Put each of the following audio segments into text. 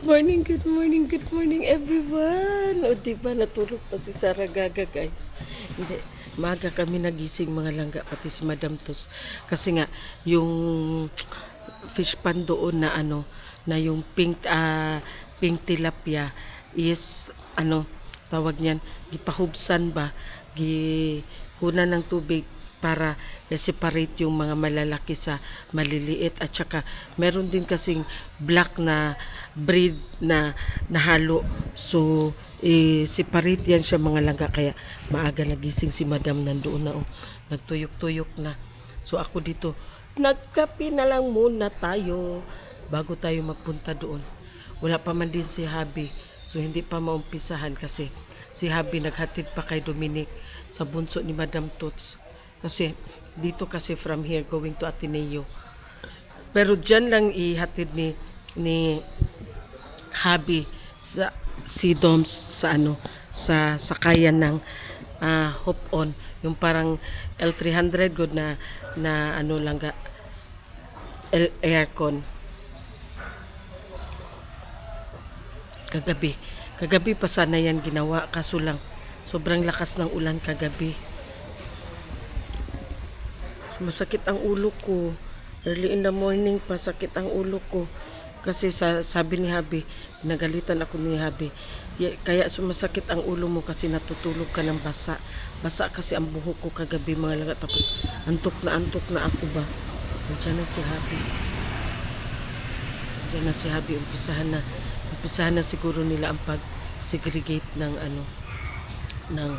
good morning everyone. O diba natulog pa si Sarah Gaga guys. Hindi, maaga kami nagising mga langga pati si Madam Tos. Kasi nga yung fish pan doon na na yung pink tilapia is tawag niyan, gipahubsan ba, gikunan ng tubig para separate yung mga malalaki sa maliliit, at saka meron din kasing black na breed na nahalo, so separate yan siya mga langga, kaya maaga nagising si Madam, nandoon na nagtuyok-tuyok na. So ako dito, nagkape na lang muna tayo bago tayo magpunta doon. Wala pa man din si Habi, so hindi pa maumpisahan kasi si Habi naghatid pa kay Dominic sa bunso ni Madam Tots. Kasi dito kasi from here going to Ateneo. Pero dyan lang ihatid ni Habi sa si Doms sa sa sakayan ng hop on, yung parang L300 good na langga aircon. Kagabi pa sana yan ginawa, kaso lang sobrang lakas ng ulan kagabi. Masakit ang ulo ko. Early in the morning pa sakit ang ulo ko. Kasi sabi ni Habi, nagalitan ako ni Habi, kaya sumasakit ang ulo mo kasi natutulog ka ng basa. Basa kasi ang buhok ko kagabi mga langga, tapos antok na ako ba. Diyan na si Habi. Umpisahan na siguro nila ang pag-segregate ng ng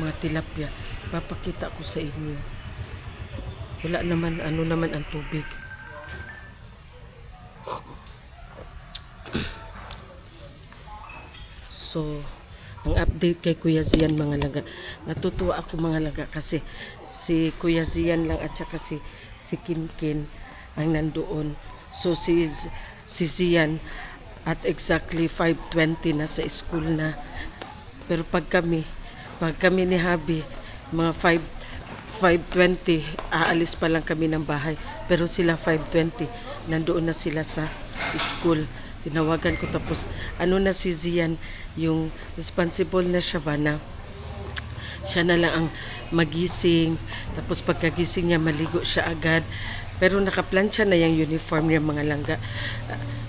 mga tilapia. Papakita ko sa inyo. Wala naman, naman ang tubig. So, ang update kay Kuya Zian mga langga. Natutuwa ako mga langga kasi si Kuya Zian lang at saka si Kinkin ang nandoon. So, si Zian at exactly 5:20 na sa school na. Pero pag kami ni Habi, mga 5:20, aalis pa lang kami ng bahay. Pero sila 5:20, nandoon na sila sa school. Tinawagan ko, tapos na si Zian, yung responsible na siya ba na siya na lang ang magising. Tapos pagkagising niya, maligo siya agad. Pero nakaplansya na yung uniform niya mga langga.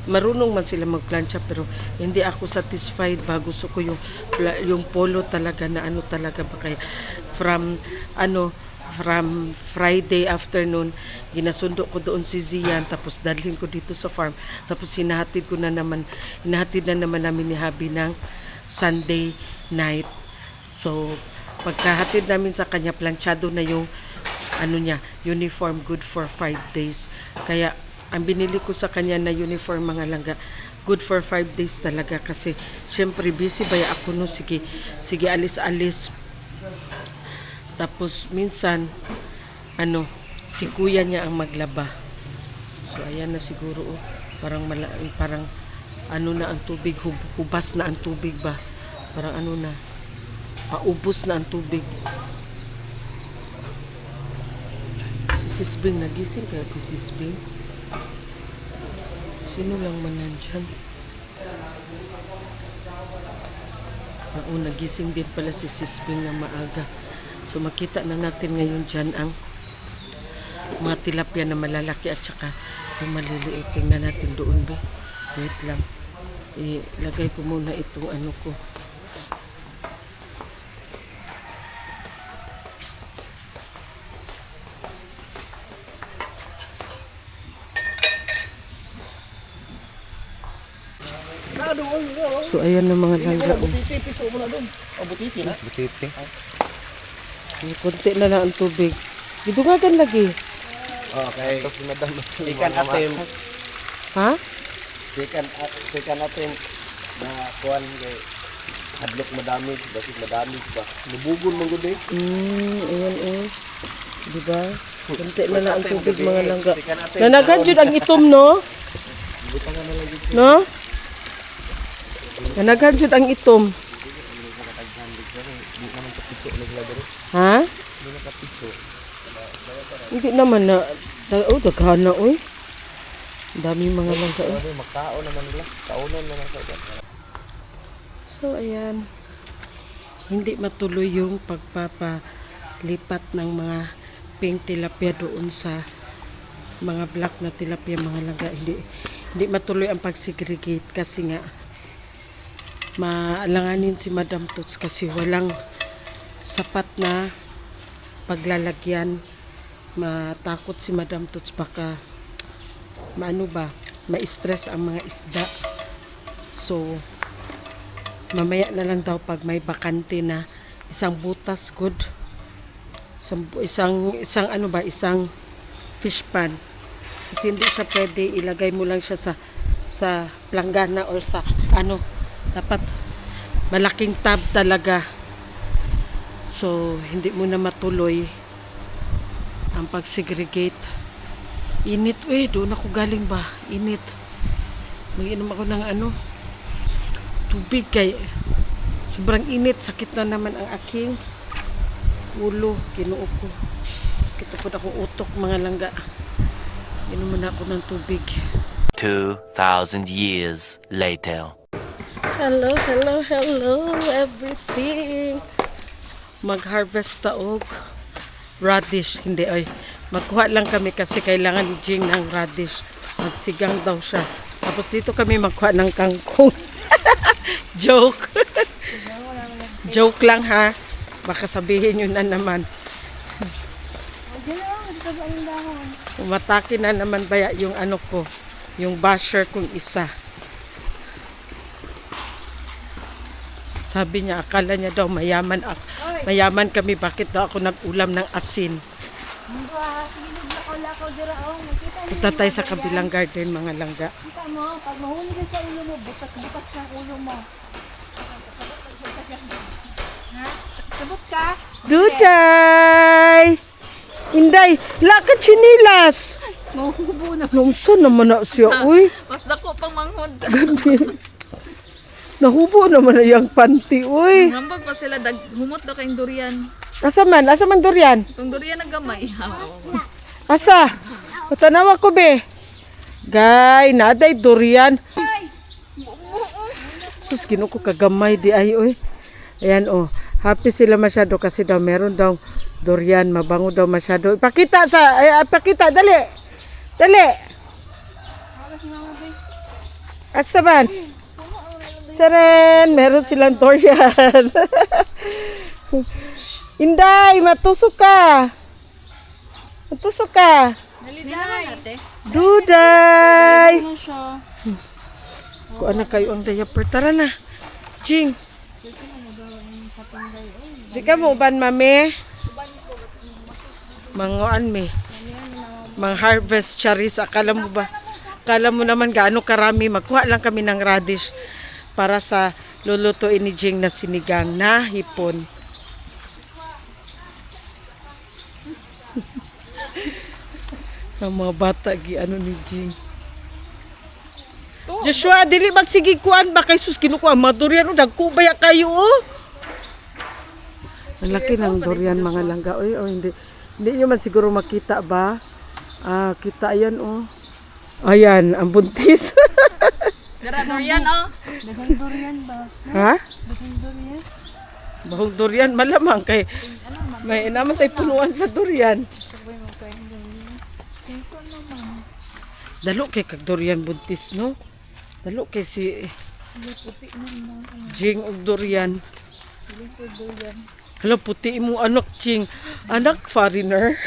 Marunong man sila magplansya, pero hindi ako satisfied ba. Gusto ko yung polo talaga na talaga ba, kaya from Friday afternoon, ginasundo ko doon si Zian, tapos dalhin ko dito sa farm, tapos hinahatid na naman namin ni Habi ng Sunday night. So pagkahatid namin sa kanya, planchado na yung niya, uniform, good for 5 days. Kaya ang binili ko sa kanya na uniform mga langga, good for 5 days talaga, kasi syempre busy ba ako, no? Sige alis. Tapos minsan si kuya niya ang maglaba. So ayan na siguro, parang na ang tubig, hubas na ang tubig ba, parang na paubos na ang tubig. Si Sisbing nagising, kaya si Sisbing, sino lang man nandyan. Nagising din pala si Sisbing na maaga. So makita na natin ngayon dyan ang mga tilapia na malalaki at saka yung maliliit. Tingnan natin doon ba. Wait lang. Ilagay ko muna itong ko. So ayan na mga langga. Butiti, piso mo na doon. O butiti na? Butiti. Konti na lang ang tubig. Gidugagan lagi. Okay. Sikan atin. Ha? Sikan atin na kuhan kay hadlok madami, bakit madami ba? Lubugon man gud eh. Ayan diba? Konti na lang ang tubig mga langga. Nanagan jud ang itom, no? No? Nanagan jud ang itom. Ha? Hindi naman na. Daghan na, oy. Daming mga langga. Oh. Grabe, magkaon naman nila. Kaunan naman sa iba. So ayan, hindi matuloy yung pagpapalipat ng mga pink tilapia doon sa mga black na tilapia, mga langga. Hindi matuloy ang pag-segregate kasi nga maalanganin si Madam Tots kasi walang sapat na paglalagyan. Matakot si Madam Tots baka ma-stress ang mga isda. So mamaya na lang daw pag may bakante na isang butas good. Isang fish pan. Kasi hindi siya pwede ilagay mo lang siya sa planggana or sa dapat malaking tub talaga. So hindi mo na matuloy ang pag-segregate. Init, doon ako galing ba? Init. Mag-inom ako ng tubig kay sobrang init. Sakit na naman ang aking ulo. Kinuo ko. Kita ko na akong utok, mga langga. Inom muna ako ng tubig. 2,000 years later. Hello everything. Mag-harvest taog radish. Hindi magkuha lang kami kasi kailangan ni Jing ng radish. Magsigang daw siya. Tapos dito kami magkuha ng kangkong. Joke. Joke lang ha. Baka sabihin nyo na naman. Umatake na naman baya yung yung basher kong isa. Sabi niya, akala niya daw mayaman kami. Bakit daw ako nag-ulam ng asin? Punta tayo sa kabilang garden, mga langga. Kita mo, pag mahuli ka sa ulo mo, butas-butas ng ulo mo. Ha? Sabot ka? Duday! Inday, lakad chinilas! Mahuhubo na. Nungso naman na siya, uy. Mas dako pang manghod. Nahubo naman na yung panty, uy. Hambag pa sila, humot daw kayong durian. Asa man durian? Itong durian na gamay. Asa? Patanawa ko, be. Gay, naday durian. Sus, kinuko kagamay di ay, uy. Ayan, happy sila masyado kasi daw meron daw durian, mabango daw masyado. Pakita, dali. Dali. Asa man? Saren, meron silang durian. Inday, matusok ka. Duday. Kuha na kayo ang diaper. Tara na. Jing. Di ka mo ban, mami? Manguan mi. Mang-harvest cherries. Akala mo naman gaano karami. Magkuha lang kami ng radish para sa lulutuin ni Jing na sinigang na hipon. Ang mga bata ni Jing. Joshua, dili magsigig kuan ba kay sus kinukuha madurian dagko baya kayo Ang laki ng durian, mga langga. Hindi nyo man siguro makita ba? Kita yan Ayan, ang buntis. Dara durian Dagang durian ba? Ha? Dagang durian? Bahong durian malamang kay may naman tayo punuan sa durian. Sabay mo kayong durian. Pinsan naman. Dalo kay kag durian buntis, no? Dalo kay si Puti naman. Jing og durian. Durian. Hala, puti mo anak, Jing. Anak foreigner.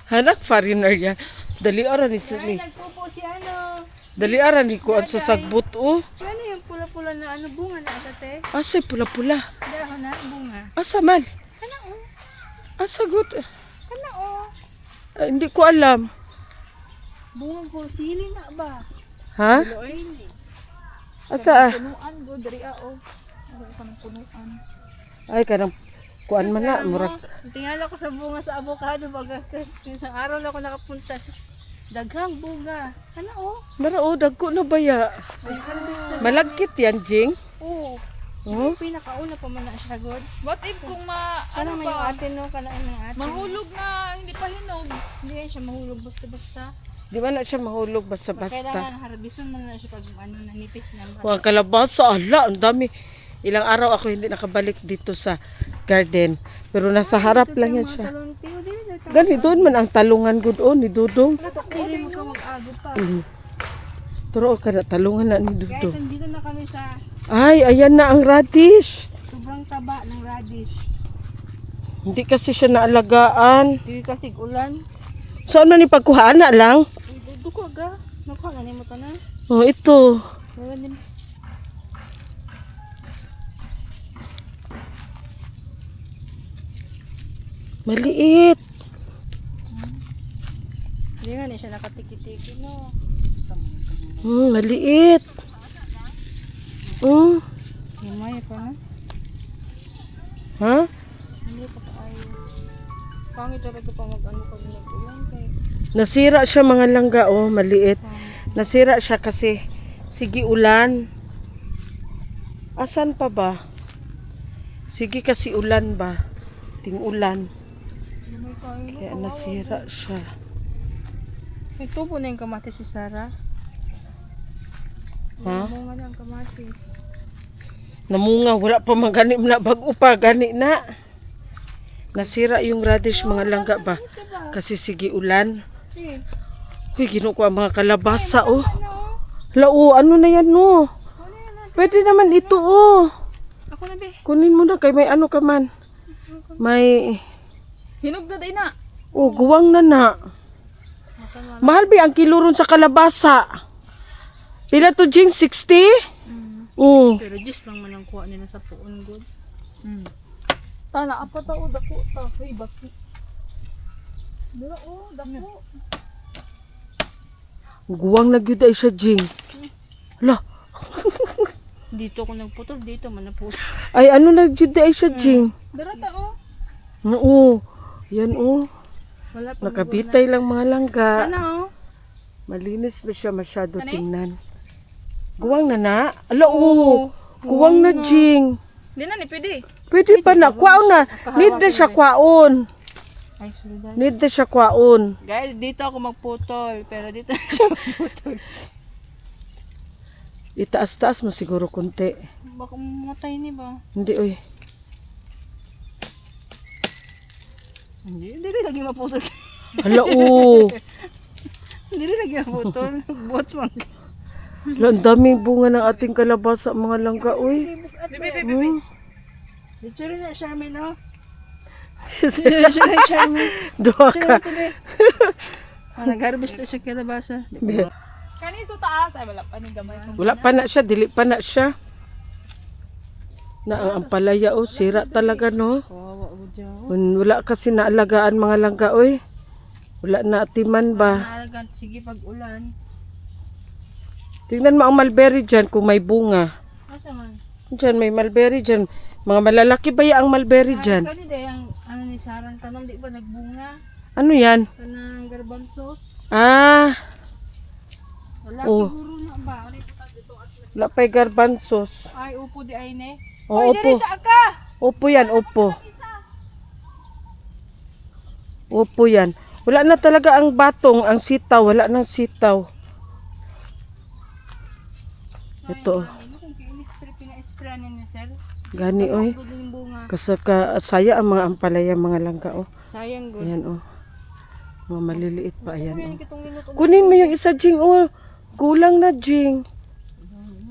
Anak foreigner yan. Dali ara ni sini. Nagpupo si Dali ara ni kuan sa sagbot Ano yung pula-pula na bunga na sa te? Asa pula-pula. Dara na bunga. Asa man? Kana Asa good. Kana Hindi ko alam. bunga ko sili na ba? Ha? Sili. Asa? Punuan go diri Ano ka ng punuan? Ay kanang kuan man na murag. Tingala ko sa bunga sa avocado baga isang araw na ako nakapunta sa daghang bunga. Kana Dara dagko na baya. Malagkit yan, Jing. Oo. Oh? Pinakauna pa man na siya, God. What if kung Ano ano may yung ba? atin, no? Kanaan ng atin. Mahulog na hindi pa hinog. Hindi yan siya mahulog basta-basta. Di ba na siya mahulog basta-basta? Kailangan harbison mo na siya pag ano, nanipis na. Huwag kalabasa, ala, ang dami. Ilang araw ako hindi nakabalik dito sa garden. Pero nasa harap lang yan siya. Talong tiyo din. Gani doon man ang talungan gud ni Dudong. Hindi mo ka mag-ago pa. Pero ka na talungan na ni Guys, Dudong. andito na kami sa Ay, ayan na ang radish. sobrang taba ng radish. Hindi kasi siya naalagaan. Hindi kasi ulan. So ano ni pagkuhaan na lang? Duko aga. Nakuha na mo ta na. Oh, ito. Wala din. Maliit. Hindi nga na siya nakatiki-tiki, no. Maliit. Himay pa na. Ha? Hindi pa kaayo. Pangit talaga pa mag-ano pag nag-ulan kay. Nasira siya mga langga, oh, maliit. Nasira siya kasi sige ulan. Asan pa ba? Sige kasi ulan ba? Ting-ulan. Himay kayo. Kaya nasira siya. Nagtubo na yung kamatis si Sarah. Ha? Bunga na ang kamatis. Namunga, wala pa man gani na bago pa, gani na. Nasira yung radish mga langga ba? Kasi sige ulan. Eh, Uy, ginukuha mga kalabasa, oh. Lao, ano na yan, no? Pwede naman ito, oh. ako na be. Kunin mo na, kay may ano ka man. May, Hinog na din na. oh, guwang na na. Mahal ba ang kilo ron sa kalabasa? Pila to, Jing? 60? Pero just lang man ang kuha nila sa puon, good. Tana apa ta o dako ta. Hoy baki. Dala o dako. Guwang na gyud ay siya, Jing. Hala, Dito ako nagputol, dito man naputol. ay ano na gyud ay siya, Jing. Dara ta o. Oo, yan, oh. Wala pa. Nakabitay lang mga langga. Ano? Malinis ba siya masyado tingnan? Guwang na na? Ala, oo. Guwang na, Jing. Di na ni pwede. Pwede pa na. Kwaon na. Need na siya kwaon. Ay, sorry dahil. Need na siya kwaon. Guys, dito ako magputol, pero dito siya magputol. Itaas-taas mo siguro kunti. Baka mamatay ni ba? Hindi, oy. Hindi lagi maputol. Hala, oo. Hindi lagi maputol. Buot man. Hala, ang daming bunga ng ating kalabasa, mga langga, oy. Dito rin na, Charmaine, no? Siya Dito rin, Charmaine. Doha ka. Nag-harvest na siya kalabasa. Kani sa taas ay wala pa ni gamay. Wala pa na siya, dili pa na siya. Na ang ampalaya, oh, sira talaga, no? Kawawa ko dyan. Wala kasi naalagaan mga langga, oy. Wala na atiman ba? Naalagaan, sige pag ulan. Tingnan mo ang mulberry dyan kung may bunga. Asa man? Dyan, may mulberry dyan. Mga malalaki ba ang mulberry dyan? Kani dahil ang ano ni Sarang tanong, di ba nagbunga? Ano yan? Kanang garbanzos. Ah, Wala Oh. siguro na ba? wala pa'y garbanzos. Ay, upo di ay ne. O, Oy, diri opo. sa aka! Opo yan, opo. Opo yan. Wala na talaga ang batong, ang sitaw. Wala nang sitaw. Ito. Ano kung pina-spray niya, sir? Gani, oy. Good yung bunga. Kasaka, saya ang mga ampalaya, mga langga, oh. Sayang, good. Ayan, oh. Mga maliliit pa, ayan, oh. Kitong minuto. Kunin mo yung isa, Jing, oh. Kulang na, Jing.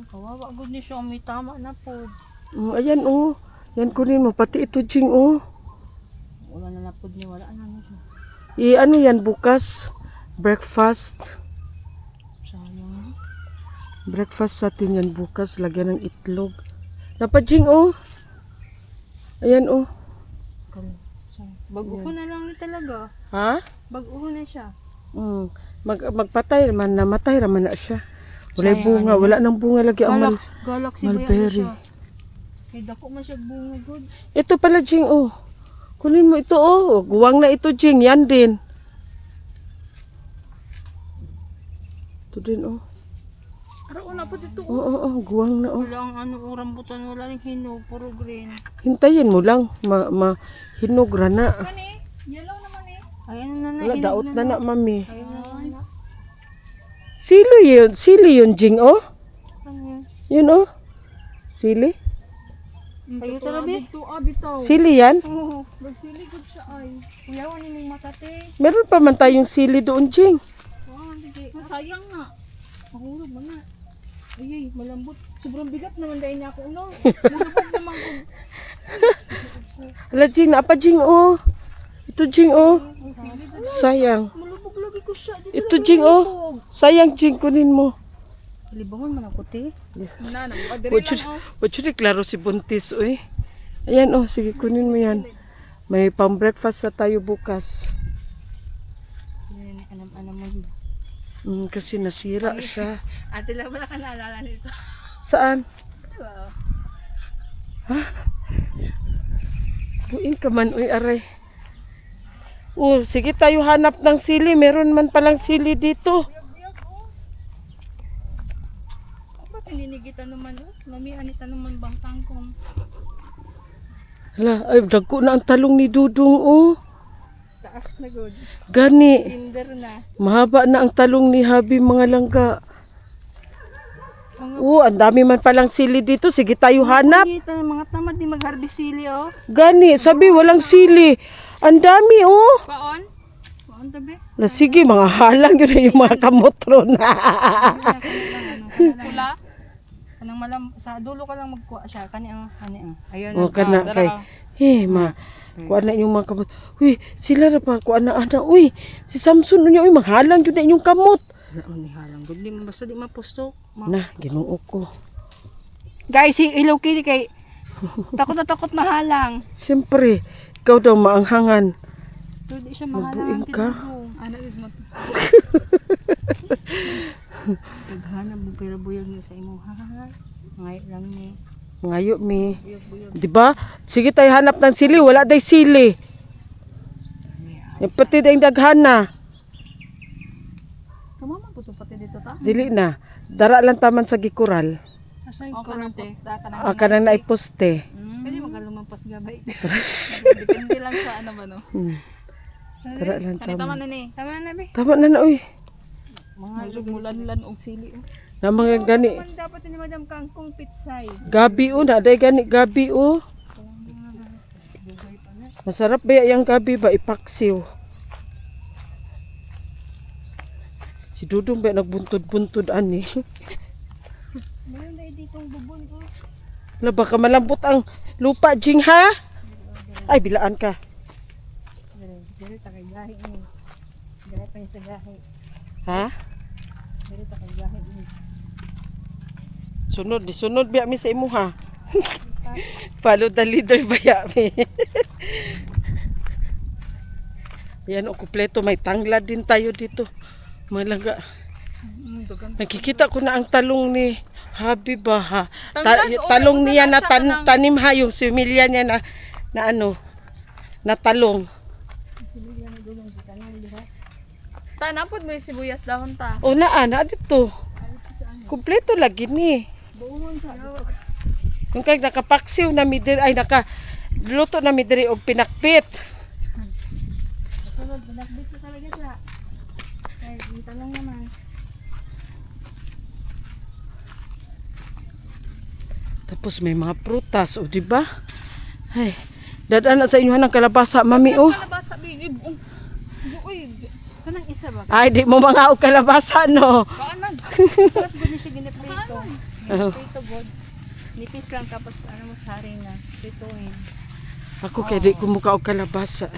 Kawawa, good ni siya. May tama na po. Ayan, oh. Yan, kunin mo. Pati ito, Jing, oh. Wala na napod niya. Wala na siya. Ano yan, bukas? Breakfast. Sayang. Breakfast sa atin yan bukas. Lagyan ng itlog. Napajing, oh. Ayan, oh. Baguho na lang ni talaga. Ha? Baguho na siya. Magpatay naman. Namatay naman na siya. Wala Sayang, bunga. Wala nang bunga lagi. Ang Galaxy ba mulberry. yan siya? Kaya dako man siya bunga, good. Ito pala, Jing, oh. Kunin mo ito, oh. Guwang na ito, Jing. Yan din. Ito din, oh. Araw na na po dito. Oo, guwang na oh. Wala ang ano, rambutan, wala rin hinog, puro green. Hintayin mo lang, hinog ra na. Mani, yellow naman eh. Ayan na na, Wala, hinog daot na na, mami. Ayun na. Sili yun, Jing, oh. Ano yun? Yun, oh. Sili? Kayo talabi? Dito, bitaw. Sili yan? Oo. Magsiligod siya ay. Kuya, wala yung makate. Meron pa man tayong sili doon, Jing. Oo, sige. Masayang nga. Mahulog mo na. Ay, malambot. Sobrang bigat naman dahil niya ako, no? Malambot naman ko. Hala, Jing, apa, Jing, oh. Ito, Jing, oh. Sayang. Malubog lagi ko siya. Ito, Jing, oh. Sayang, Jing, kunin mo. Libangon man ako, te. Na, nagpadiri lang oh. Wachuri, klaro si Buntis, uy. Ayan, oh, sige, kunin mo yan. May pang-breakfast na tayo bukas. Anam mo. Kasi nasira siya. Ate lang wala ka naalala nito. Saan? Ha? Buin ka man, uy, aray. Oh, sige tayo hanap ng sili. Meron man palang sili dito. Ba't hininigitan naman, oh? Mami, anita naman bang tangkong? Hala, ay, dagko na ang talong ni Dudong, oh. Taas na good. Gani. Tinder na. Mahaba na ang talong ni Habi, mga langga. Oh, ang dami man palang sili dito. Sige tayo hanap. Kita mga tamad di mag-harvest sili, oh. Gani, sabi walang sili. Ang dami, oh. Paon? Kuan tabi. Na sige, mga halang yun na yung mga kamotro na. Pula? Kanang malam sa dulo ka lang magkuha siya kani ang ayun. O, kana kay. Kuha na yung mga kamot. Uy, sila na pa. Kuha na, ana. Uy, si Samson niya. Uy, manghalang yun na yung kamot. Ano ni halang gud di basta di maposto. Na, ginuo ko. Guys, si Ilaw Kili kay takot na takot mahalang. Siyempre, ikaw daw maanghangan. Pero di siya Magbuing mahalang. ka. Ano is mo? Taghanap mo pero buyag niyo sa imo ha. Ngayon lang ni. Ngayo, mi. Di ba? Sige tayo hanap ng sili. Wala day sili. Yung pati day daghana. Kamama po to pati dito ta. Dili na. Dara lang taman sa gikural. Asa yung Okay na po. kurante? Daka na. Kanang naiposte. Pwede magalumampas gabay. Depende lang sa ano ba no. Dara lang Kanita taman. man na ni. Tama na be. Tama na na, uy. Medyo mulan-lan og sili. Oh. Na mga gani. Man dapat ni Madam Kangkong pitsay. Gabi, oh. Naday gani. Gabi, oh. Masarap ba yung gabi ba? Ipaksiw. Si Dudong ba nagbuntod-buntod ani? Meron dai ditong bubon ko. Wala baka malambot ang lupa, Jing, ha? Ay, bilaan ka. Dere ta kay gahi ni. Dere pa ni sa gahi. Ha? Dere ta kay gahi ni. Sunod biya mi sa imo, ha? Follow the leader baya mi. Yan, o kumpleto. May tanglad din tayo dito. Malangga. Nakikita ko na ang talong ni Habi ba, ha? Talong niya na tanim, ha? Yung similya niya na ano, na talong. Tanapod mo yung sibuyas dahon ta. O na dito. Kumpleto lagi ni. Yung kay nakapaksiw na midiri, ay luto na midiri og pinakpit. Sunod binakbit ko talaga siya. Kay dito lang naman. Tapos may mga prutas, o di ba? Ay, dadaan na sa inyo ng kalabasa, mami, oh. Kalabasa bigib. Uy, Kanang isa ba? Ay, di mo mga og kalabasa, no. kaan man. Sarap gud ni siya giniprito. Oh. Prito god. Nipis lang tapos ano mo sari na. Prituin. Ako kay di ko muka og kalabasa.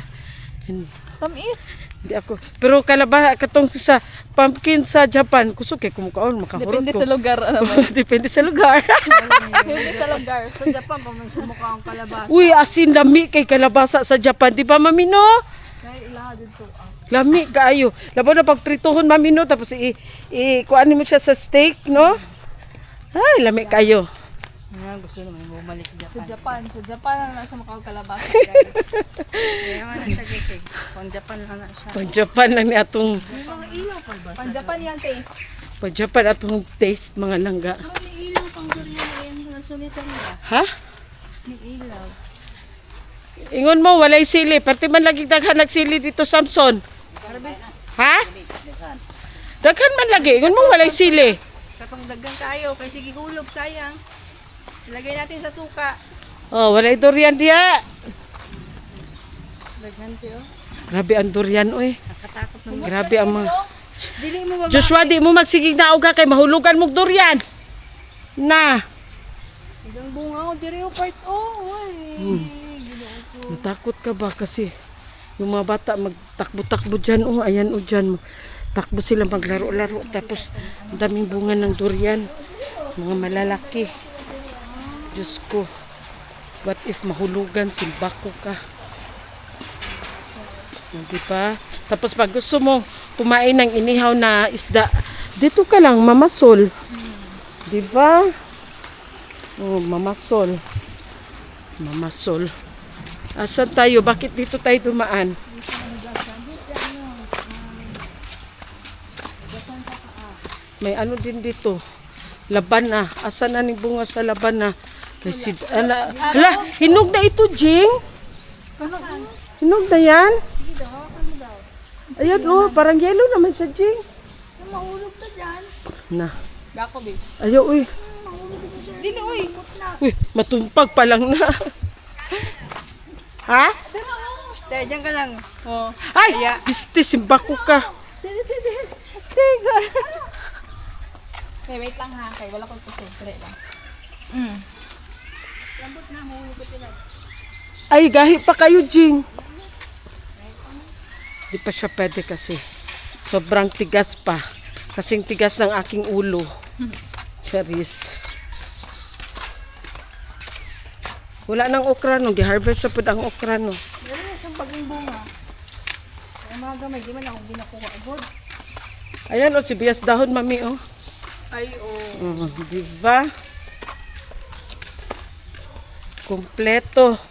Tamis. Hindi ako. Pero kalabasa katong sa pumpkin sa Japan, kusog kay kumukaon makahurot Depende ko. sa lugar. Ano ba? Depende sa lugar. Depende sa lugar. Sa Japan pa man siya mukha ang kalabasa. Uy, asin lami kay kalabasa sa Japan, di ba, mami, no? Kay ilaha dito. Lami kaayo. Labo na pagprituhon, mami, no? Tapos kuan mo siya sa steak, no? Ay, lami kayo. Nga gusto naman bumalik Sa Japan. Japan na siya makakakalabasa, guys. Kaya man na siya guys. Pang Japan lang na siya. Pang Japan lang ni atong May mga ilaw pa ba? Pang Japan yung taste. Pwede pa atong taste mga langga. May ilaw pang durian na yan. Nasulisan nila. Ha? May ilaw. Ingon mo, walay sili. Pati man lagi daghan nagsili dito, Samson. Ha? Daghan man lagi. Ingon mo, walay sili. Katong daggan tayo. Kay sige hulog, sayang. Ilagay natin sa suka. Oh, walay durian diya. Daggan tayo. Grabe ang durian, oy. Nakatakot naman. Grabe ang mga... Dili mo ba? Joshua, di mo magsigig na uga kay mahulugan mong durian. Na. Ilang bunga ko. Diri yung part. Oh, ay. Natakot ka ba kasi yung mga bata magtakbo-takbo dyan, oh, ayan o dyan, takbo sila maglaro-laro, tapos ang daming bunga ng durian, mga malalaki. Diyos ko, what if mahulugan, simbako ka. Di ba? Tapos pag gusto mo kumain ng inihaw na isda, dito ka lang, mamasol. Di ba? Oh, mamasol. Mamasol. Asan tayo? Bakit dito tayo dumaan? May ano din dito. Laban na. Asan na ni bunga sa laban na? Kasi, hala, hinog na ito, Jing. Hinog na yan. Ayan, oh, parang yellow naman siya, Jing. Mahulog na dyan. Na. Dako, babe. Ayaw, uy. Dili, uy. Uy, matumpag pa lang na. Ha? Tayo, dyan ka lang. Oh. Ay! Biste, simbako ka. Okay, wait lang ha. Kay wala ko puso. Try lang. Ay, gahi pa kayo, Jing. Di pa siya pwede kasi. Sobrang tigas pa. Kasing tigas ng aking ulo. Charis. Wala nang okra no. Gi-harvest na po ang okra no. Meron na siyang bagong bunga. Kaya mga gamay, di man ako ginakuha agad. Ayan o, sibuyas dahon, mami o. Ay, oh. Diba? Kompleto.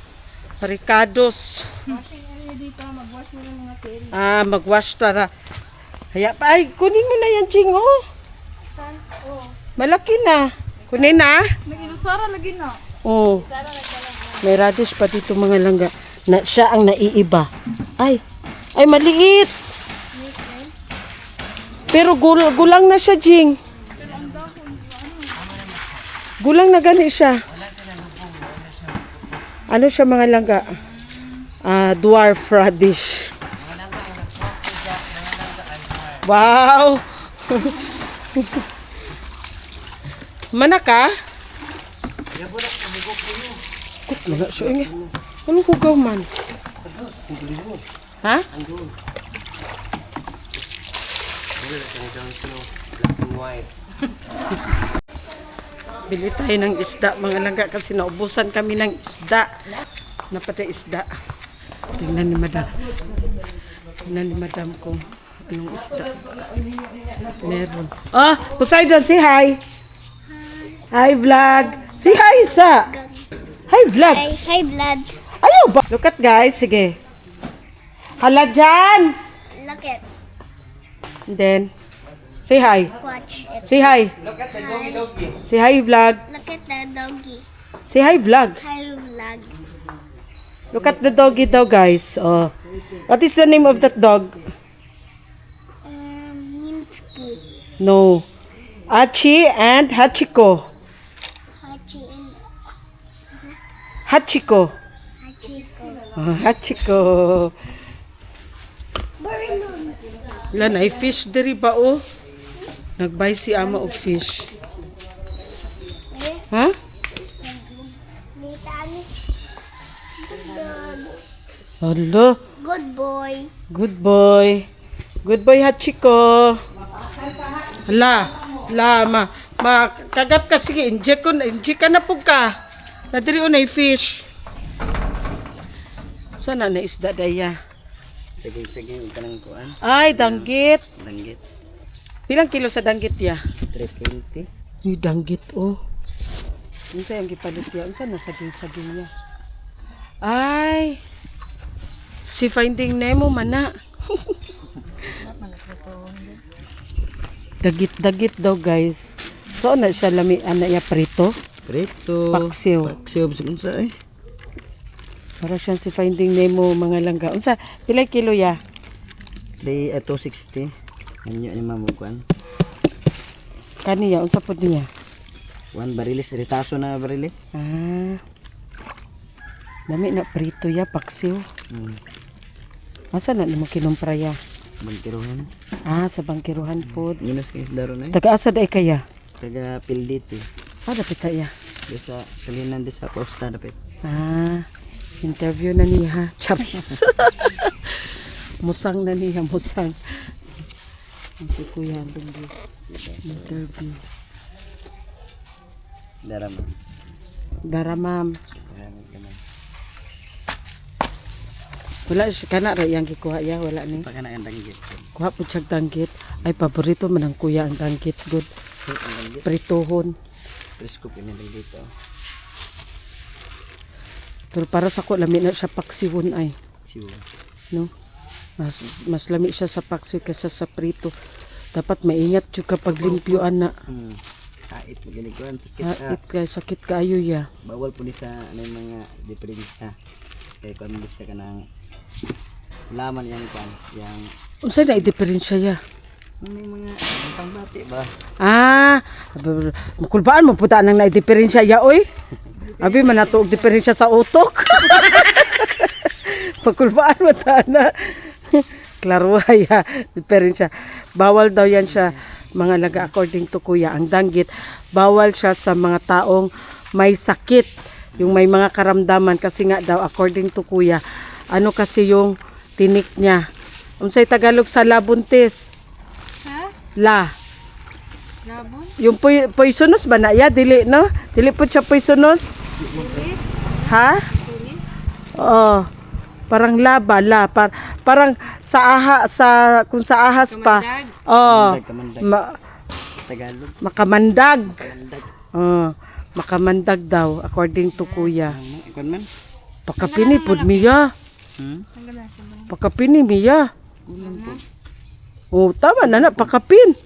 Ricados. Washing area dito, mag-wash mo ng mga cherry. Ah, mag-wash tara. Haya pa. Ay, kunin mo na yan, Jing, oh. Saan? Oh. Malaki na. Kunin na. Nag-ilusara lagi na. Oh. May radish pa dito mga langga. Na, siya ang naiiba. Ay. Ay, maliit. Pero gulang na siya, Jing. Gulang na gani siya. Ano siya mga langga? Dwarf radish. Wow! Manaka? Kut mga siya nga. Anong hugaw man? Ha? Bili tayo ng isda mga langga kasi naubusan kami ng isda. Napatay isda. Tingnan ni madam. Tingnan ni madam kung anong isda. Meron. Ah, Poseidon, say hi. Hi vlog. Say hi sa. Hi vlog. Hi, blood. Ayaw ba? Look at guys, sige. Hala dyan. Look at And then, say hi. watch it. Say hi. Say hi vlog. Look at the doggy. Say hi vlog. Hi, vlog. Look at the doggy daw guys. Oh. What is the name of that dog? Minsky. No. Achi and Hachiko. Hachi and Hachiko. Hachiko. Oh, Hachiko. Barilon. Wala na, fish diri ba oh? Nagbay si ama og fish. Ha? May tani. Good dog. Hello. Good boy. Good boy. Good boy, Hachiko. Hala. Kagat ka. Sige, inject ka na po ka. Nadiri unay fish. Sana na isda daya. Sige, ka ng kuan. Ay, danggit. Langgit. Pilang kilo sa danggit ya? 320. Uy, danggit oh. Unsa yung gipalit ya? Unsa na saging-saging niya? Ay. Si Finding Nemo man na. Dagit-dagit daw guys. So na siya lami ana ya prito. Prito. Paksiw. Paksiw bisag unsa eh. Para siyang si Finding Nemo mga langga. Unsa pilay kilo ya? 260. Anyo ni mamukuan. Kaniya unsa pod niya? 1 bariles, ritaso na bariles. Ah. Dami na prito ya paksiw. Asa na nimo kinumpra ya? Bangkiruhan. Ah, sa bangkiruhan pod. Minus kay isdaro na eh. Taga asa day kaya? Taga Pilditi. Ah, dapat ya. Di sa kalinan di sa posta dapat. Ah, interview na niya. Charis. Musang na niya, musang. Ang si Kuya Andong interview. Daram. Dara ma'am. Daram ka Wala siya, kana ra yang gikuha ya, wala ni. Pagka na ang danggit. Kuha po siyang danggit. Ay, paborito man ang kuya ang danggit. Good. Pritohon. Presko pinili dito. Pero para sa ko, lami na siya paksiwon ay. Siwo. No? Mas lami siya sa paksiw kaysa sa prito. Dapat maingat siya kapag limpyoan na. Hait mo ginikuan. Sakit Hait kay sakit kaayo ya. Bawal po ni sa ano yung mga diferensya. Kaya kung hindi siya ka ng laman yung kwan. Yung Unsay na i-diferensya ya? ano yung mga pangbati ba? Ah, makulbaan mo puta nang na-diferensya ya oy. Abi man nato og diferensya sa utok. Makulbaan mo ta na. Klaro ya, diferensya. Bawal daw yan siya mga laga according to kuya ang danggit. Bawal siya sa mga taong may sakit, yung may mga karamdaman kasi nga daw according to kuya, ano kasi yung tinik niya. Unsay Tagalog sa labuntis? Ha? La. Labon? Yung poisonous ba na ya? Dili, no? Dili po siya poisonous? Tulis? Ha? Tulis? Oo. Parang laba, parang kung sa ahas pa. Kamandag? Oo. Kamandag. Tagalog. Makamandag. Kamandag. Oo. Makamandag daw, according to kuya. Ikon man? Pakapini pud miya. Tanggal na siya ba? Pakapini miya. Oh, tama na pakapin.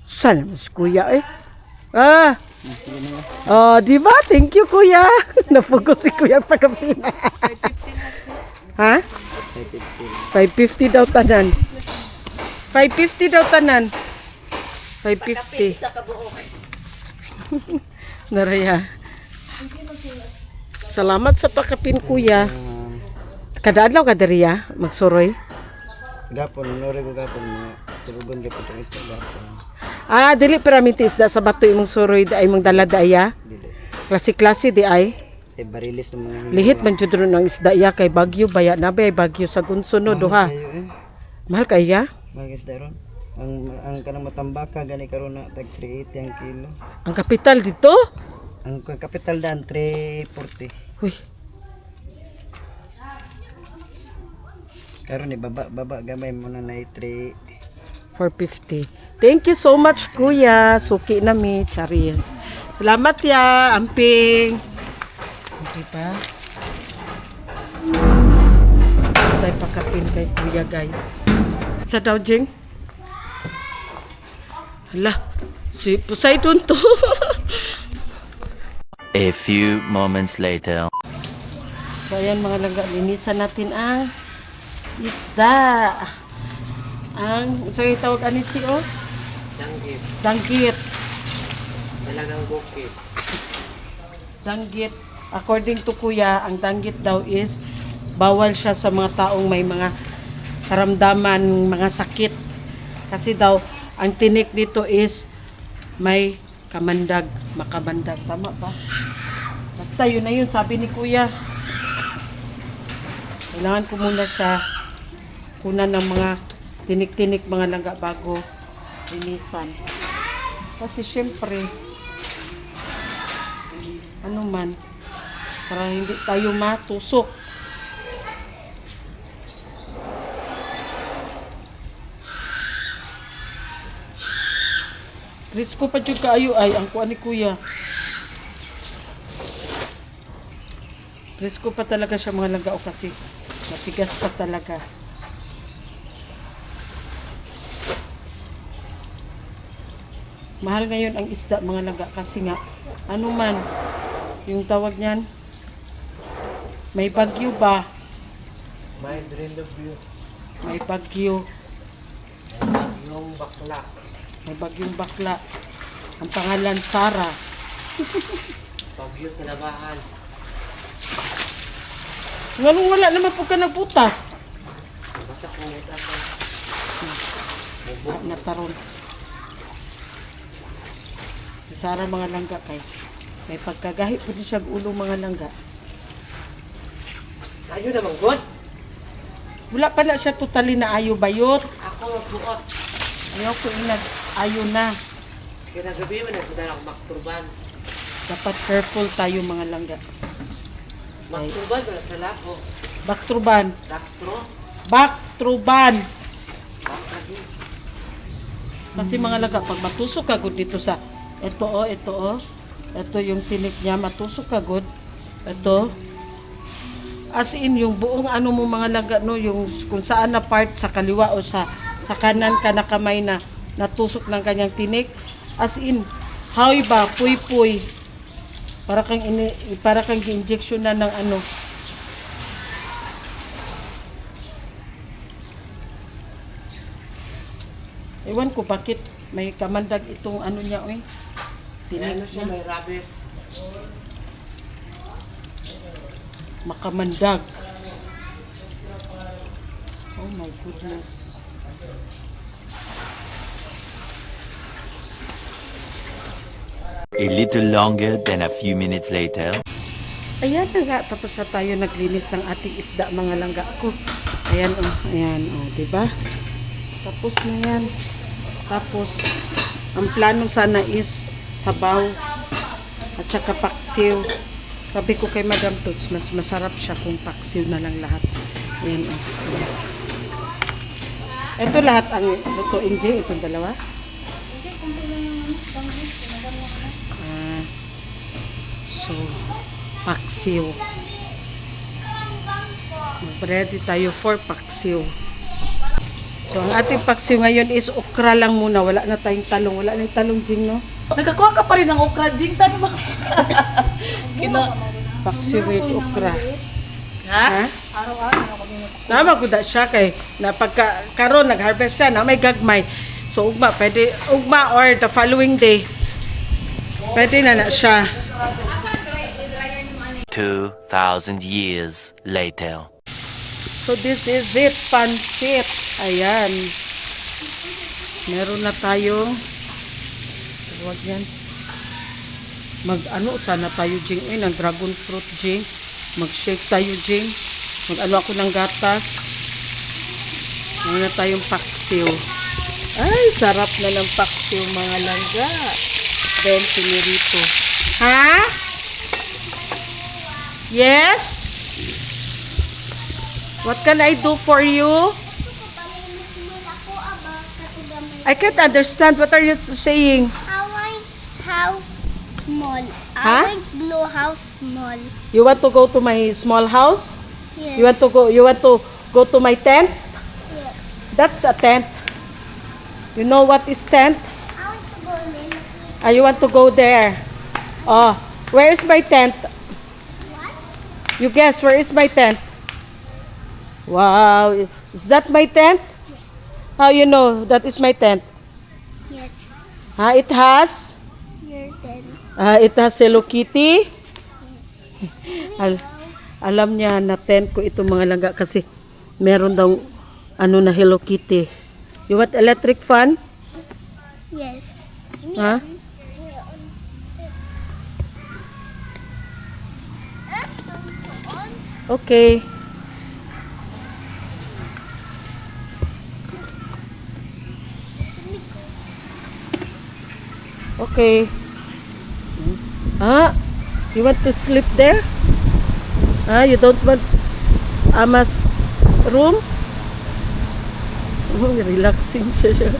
Saan mas kuya eh? Ah. Oh, di ba? Thank you kuya. Napugos si kuya pakapin. Ha? 550 daw tanan. 550 daw tanan. 550. Naraya. Salamat sa pakapin kuya. Kada adlaw ka diriya magsuroy. Gapon, nore ko gapon na turugon gapon itong isda gapon. Ah, dili peramente isda sa bato imong suroy da imong dala daya. Dili. Klase-klase di ay. Ay barilis ng mga hindi. Lihit man jud ron ang isda ya kay Bagyo baya na bay Bagyo sa Gunsuno duha. Kayo eh. Mahal kaya? Mga isda ron. Ang kanang matambaka gani karon na tag 380 ang kilo. Ang kapital dito? Ang kapital daan 340. Uy, Karon ni baba gamay mo na 3. 450. Thank you so much kuya. Suki na mi, Charis. Salamat ya, amping. Diba? Tayo pakapin kay kuya guys. Sa daw Jing? Hala, si Poseidon to. A few moments later. So ayan mga langga, linisan natin ang isda. Ang, so yung tawag ani si o? Danggit, Danggit. talagang bukit. Danggit. According to kuya, ang danggit daw is bawal siya sa mga taong may mga karamdaman, mga sakit. Kasi daw, ang tinik dito is may kamandag, makamandag. Tama ba? Basta yun na yun, sabi ni kuya. Kailangan ko muna siya kunan ng mga tinik-tinik mga langga bago linisan. Kasi syempre, ano man, para hindi tayo matusok. Risko pa dyan kaayo ay ang kuha ni kuya. Risko pa talaga siya mga langga o kasi matigas pa talaga. Mahal ngayon ang isda mga langga kasi nga ano man yung tawag niyan, may bagyo ba? May drill of you. May bagyo. Yung bakla. May bagyong bakla. Ang pangalan Sara. Pagyo sa labahan. Nganong wala naman po ka nagbutas. Basta kung ito ako. Nataron. Si Sara mga langga kay may pagkagahi po din siya ulo mga langga. Ayun naman, good. Wala pa na siya totally na ayo bayot. Ako magbuot. Ayaw ko inag ayo na. Kinagabi mo na sila ako makturban. Dapat careful tayo mga langga. Makturban wala sa lako. Baktruban. Daktro. Baktruban. Bakagi. Kasi mga langga, pag matusok ka good dito sa ito. Ito yung tinik niya, matusok ka good. Ito. As in, yung buong ano mo mga langga, no, yung kung saan na part sa kaliwa o sa kanan ka na kamay na natusok ng kanyang tinik. As in, hawi ba, puy-puy. Para kang gi-injection na ng ano. Ewan ko bakit may kamandag itong ano niya, oy. Ano Tinik siya, niya. may rabis. Makamandag. Oh my goodness. A little longer than a few minutes later. Ayan na nga, tapos na tayo naglinis ng ating isda mga langga ko. Ayan oh, diba? Tapos na yan. Tapos, ang plano sana is sabaw at saka paksiw. Sabi ko kay Madam Tots, mas masarap siya kung paksiw na lang lahat. Ayan oh. Ito lahat ang lutuin, Jay, itong dalawa. So, paksiw. Mag-ready tayo for paksiw. So, ang ating paksiw ngayon is okra lang muna. Wala na tayong talong. Wala na yung talong, Jing, no? Nagkakuha ka pa rin ng okra, Jing. Saan ba? Paksiw with okra. Ha? Ha? Araw-araw kami Nama ko da siya kay na pagka karon nag-harvest siya na may gagmay. So, ugma, pwede, ugma or the following day. Pwede na siya. 2,000 years later. So this is it, pansit. Ayan. Meron na tayo. Huwag yan. Mag-ano, sana tayo, Jing. Ng dragon fruit, Jing. Mag-shake tayo, Jing. Mag-ano ako ng gatas. Meron na tayong paksiw. Ay, sarap na ng paksiw, mga langga. Then, pinirito. Ha? Yes? What can I do for you? I can't understand. What are you saying? I want house small. Huh? I want blue house small. You want to go to my small house? Yes. You want to go to my tent? Yeah. That's a tent. You know what is tent? I want to go in. You want to go there. Oh, where is my tent? What? You guess, where is my tent? Wow, is that my tent? How you know that is my tent? Yes. It has? Your tent. It has Hello Kitty? Alam niya na tent ko itong mga langga kasi meron daw ano na Hello Kitty. You want electric fan? Yes. Ha? Okay. Okay. You want to sleep there? You don't want Ama's room? Oh, relaxing siya.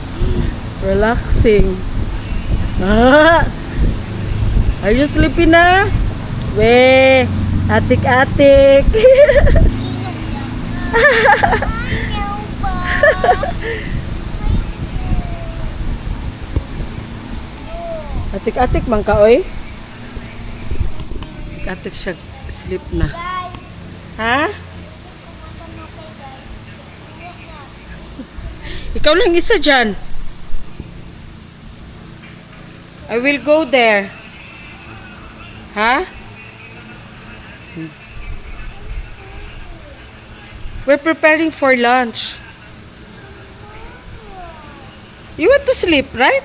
Relaxing. Are you sleepy na? We, atik-atik. Ayaw ba? Atik-atik man ka, oy. Atik siya, sleep na. Ha? Ikaw lang isa dyan. I will go there. Ha? We're preparing for lunch. You want to sleep, right?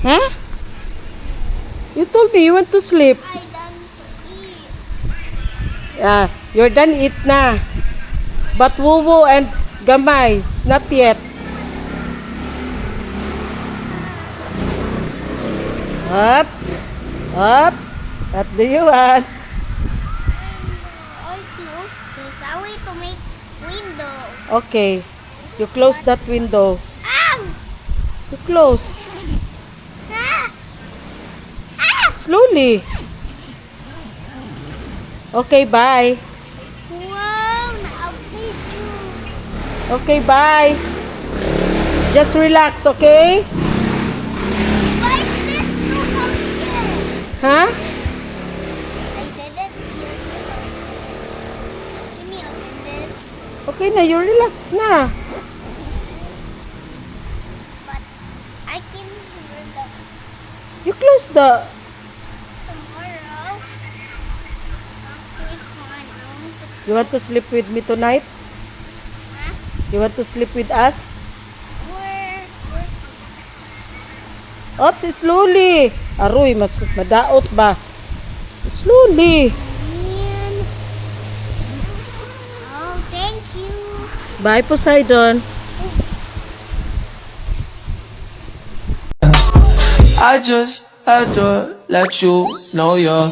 Huh? You told me you want to sleep. I done to eat. Yeah, you're done eat na. But Wuwu and Gamay, it's not yet. Oops. Oops. What do you want? I close this. I wait to make window. Okay. You close that window. Ow! You close. Ah! Slowly. Okay, bye. Wow! Na-update you. Okay, bye. Just relax, okay? Why is this so obvious? Huh? I didn't hear you. Let me open this. Okay na, you relax na. But I can relax You close the... tomorrow. Okay, fine. I want to. You want to sleep with me tonight? Huh? You want to sleep with us? Where? Oops, slowly. Aroy, mas madaot ba? Slowly. Man. Oh, thank you. Bye, Poseidon. I just had to let you know you're